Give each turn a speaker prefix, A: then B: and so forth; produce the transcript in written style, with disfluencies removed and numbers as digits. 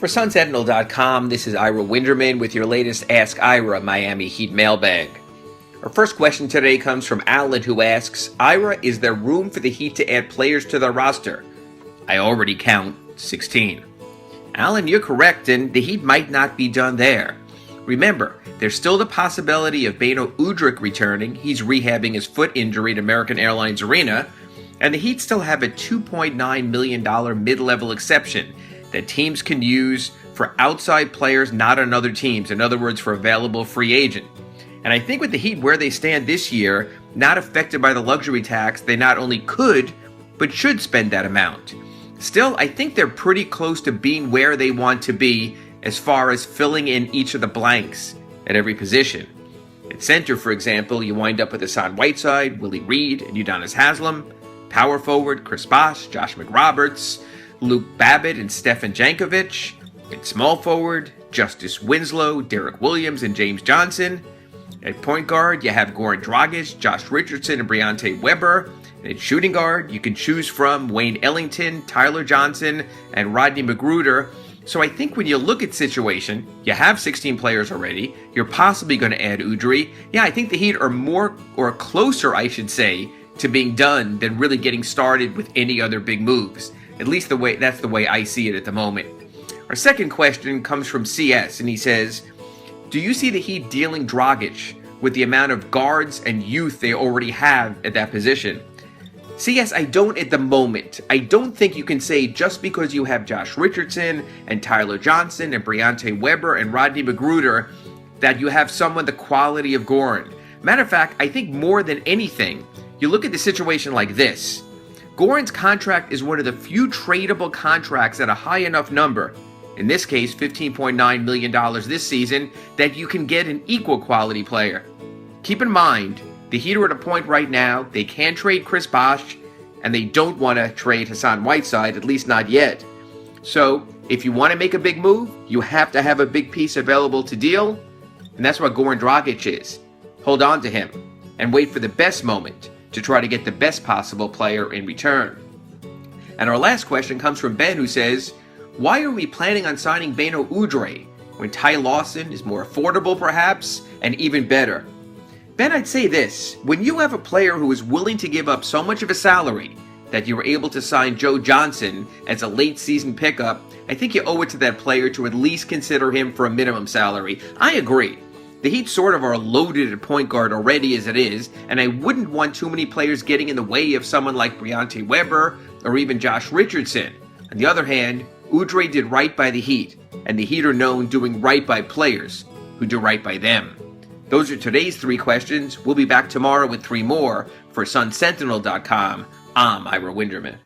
A: For SunSentinel.com, this is Ira Winderman with your latest Ask Ira Miami Heat mailbag. Our first question today comes from Alan, who asks, Ira, is there room for the Heat to add players to their roster? I already count 16. Alan, you're correct, and the Heat might not be done there. Remember, there's still the possibility of Beno Udrih returning. He's rehabbing his foot injury at American Airlines Arena. And the Heat still have a $2.9 million mid-level exception that teams can use for outside players not on other teams. In other words, for available free agent. And I think with the Heat where they stand this year, not affected by the luxury tax, they not only could, but should spend that amount. Still, I think they're pretty close to being where they want to be as far as filling in each of the blanks at every position. At center, for example, you wind up with Hassan Whiteside, Willie Reed, and Udonis Haslem. Power forward, Chris Bosh, Josh McRoberts, Luke Babbitt, and Stefan Jankovic. At small forward, Justice Winslow, Derek Williams, and James Johnson. At point guard, you have Goran Dragic, Josh Richardson, and Briante Weber. And at shooting guard, you can choose from Wayne Ellington, Tyler Johnson, and Rodney McGruder. So I think when you look at situation, you have 16 players already. You're possibly going to add Udrih. Yeah, I think the Heat are more, or closer, I should say, to being done than really getting started with any other big moves. At least that's the way I see it at the moment. Our second question comes from CS, and he says, do you see the Heat dealing Dragic with the amount of guards and youth they already have at that position? CS, I don't at the moment. I don't think you can say just because you have Josh Richardson and Tyler Johnson and Briante Weber and Rodney McGruder that you have someone the quality of Goran. Matter of fact, I think more than anything, you look at the situation like this. Goran's contract is one of the few tradable contracts at a high enough number, in this case $15.9 million this season, that you can get an equal quality player. Keep in mind, the Heat are at a point right now, they can't trade Chris Bosh, and they don't want to trade Hassan Whiteside, at least not yet. So, if you want to make a big move, you have to have a big piece available to deal, and that's what Goran Dragic is. Hold on to him, and wait for the best moment to try to get the best possible player in return. And our last question comes from Ben, who says, why are we planning on signing Beno Udrih when Ty Lawson is more affordable perhaps, and even better? Ben, I'd say this, when you have a player who is willing to give up so much of a salary that you were able to sign Joe Johnson as a late season pickup, I think you owe it to that player to at least consider him for a minimum salary. I agree. The Heat sort of are loaded at point guard already as it is, and I wouldn't want too many players getting in the way of someone like Briante Weber or even Josh Richardson. On the other hand, Udrih did right by the Heat, and the Heat are known doing right by players who do right by them. Those are today's 3 questions. We'll be back tomorrow with 3 more. For SunSentinel.com, I'm Ira Winderman.